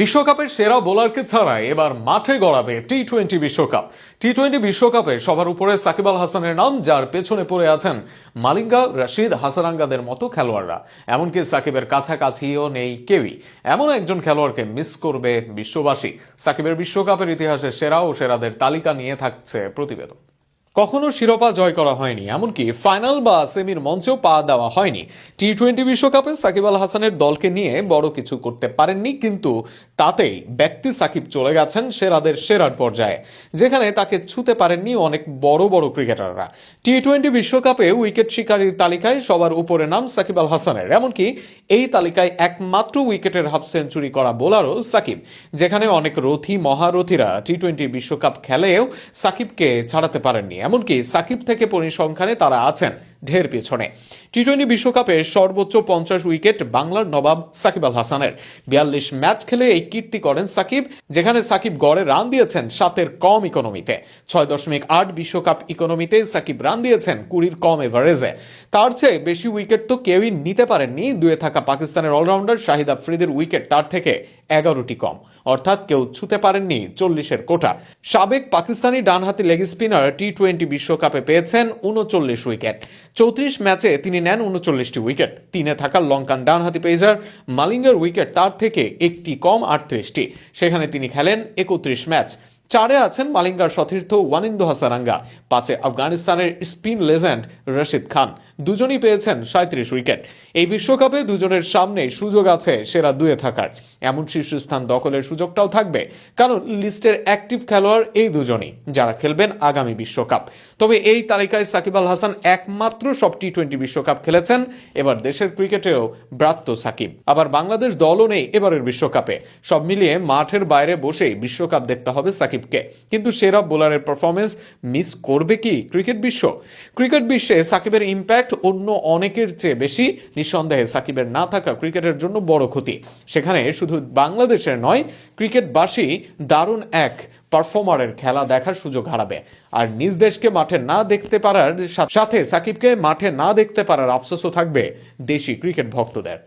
বিশ্বকাপের সেরা বোলারকে ছাড়াই এবার মাঠে গড়াবে টি-20 বিশ্বকাপ। টি-20 বিশ্বকাপে সবার উপরে সাকিব আল হাসানের নাম, যার পেছনে পড়ে আছেন মালিঙ্গা, রশিদ, হাসারাঙ্গাদের মতো খেলোয়াড়রা। এমনকি সাকিবের কাছাকাছিও নেই কেউই। এমন একজন খেলোয়াড়কে মিস করবে বিশ্ববাসী। সাকিবের বিশ্বকাপের ইতিহাসে সেরা ও সেরাদের তালিকা নিয়ে থাকছে প্রতিবেদন। কখনো শিরোপা জয় করা হয়নি, এমনকি ফাইনাল বা সেমির মঞ্চেও পা দেওয়া হয়নি। টি-20 বিশ্বকাপে সাকিব আল হাসানের দলকে নিয়ে বড় কিছু করতে পারেননি, কিন্তু তাতেই ব্যক্তি সাকিব চলে গেছেন সেরাদের সেরার পর্যায়ে, যেখানে তাকে ছুঁতে পারেননি অনেক বড় বড় ক্রিকেটাররা। টি-20 বিশ্বকাপে উইকেট শিকারীর তালিকায় সবার উপরে নাম সাকিব আল হাসানের। এমনকি এই তালিকায় একমাত্র উইকেটের হাফ সেঞ্চুরি করা বোলারও সাকিব, যেখানে অনেক রথী মহারথীরা টি-20 বিশ্বকাপ খেলেও সাকিবকে ছাড়াতে পারেননি। এমনকি সাকিব থেকে পরিসংখ্যানে তারা আছেন ঢের পেছনে। টি-20 বিশ্বকাপে সর্বোচ্চ 50 উইকেট বাংলার নবাব সাকিব আল হাসানের। 42 ম্যাচ খেলে এই কীর্তি করেন সাকিব, যেখানে সাকিব গড়ে রান দিয়েছেন 7-এর কম ইকোনমিতে। 6.8 বিশ্বকাপ ইকোনমিতে সাকিব রান দিয়েছেন 20-র কম এভারেজে। তার চেয়ে বেশি উইকেট তো কেউই নিতে পারেননি। দুয়ে থাকা পাকিস্তানের অলরাউন্ডার শাহিদ আফ্রিদির উইকেট তার থেকে 11টি কম, অর্থাৎ কেউ ছুঁতে পারেননি 40-এর কোটা। সাবেক পাকিস্তানি ডানহাতি লেগ স্পিনার টি-20 বিশ্বকাপে পেয়েছেন 39 উইকেট। 34 ম্যাচে তিনি নেন 39টি উইকেট। 3-এ থাকা লঙ্কান ডানহাতি পেসার মালিঙ্গার উইকেট তার থেকে একটি কম, 38টি। সেখানে তিনি খেলেন 31 ম্যাচ। 4-এ আছেন মালিঙ্গার সতীর্থ ওয়ানিন্দু হাসারাঙ্গা। 5-এ আফগানিস্তানের স্পিন লেজেন্ড রশিদ খান। দুজনই পেয়েছেন 37 উইকেট। এই বিশ্বকাপে দুজনের সামনে সুযোগ আছে সেরা 2-এ থাকার। এমন শীর্ষস্থান দখলের সুযোগটাও থাকবে, কারণ লিস্টের অ্যাক্টিভ খেলোয়াড় এই দুজনই, যারা খেলবেন আগামী বিশ্বকাপ। তবে এই তালিকায় সাকিব আল হাসান একমাত্র সব টি-20 বিশ্বকাপ খেলেছেন। এবার দেশের ক্রিকেটেও ব্রাত্য সাকিব। আবার বাংলাদেশ দলও নেই এবারের বিশ্বকাপে। সব মিলিয়ে মাঠের বাইরে বসেই বিশ্বকাপ দেখতে হবে সাকিবকে। কিন্তু সেরা বোলারের পারফরমেন্স মিস করবে কি ক্রিকেট বিশ্ব? ক্রিকেট বিশ্বে সাকিবের ইম্প্যাক্ট অন্য অনেকের চেয়ে বেশি। নিঃসন্দেহে সাকিবের না থাকা ক্রিকেটের জন্য বড় ক্ষতি। সেখানে শুধু বাংলাদেশের নয়, ক্রিকেটবাসী দারুণ এক পারফর্মারের খেলা দেখার সুযোগ হারাবে। আর নিজ দেশকে মাঠে না দেখতে পারার সাথে সাকিবকে মাঠে না দেখতে পারার আফসোসও থাকবে দেশি ক্রিকেট ভক্তদের।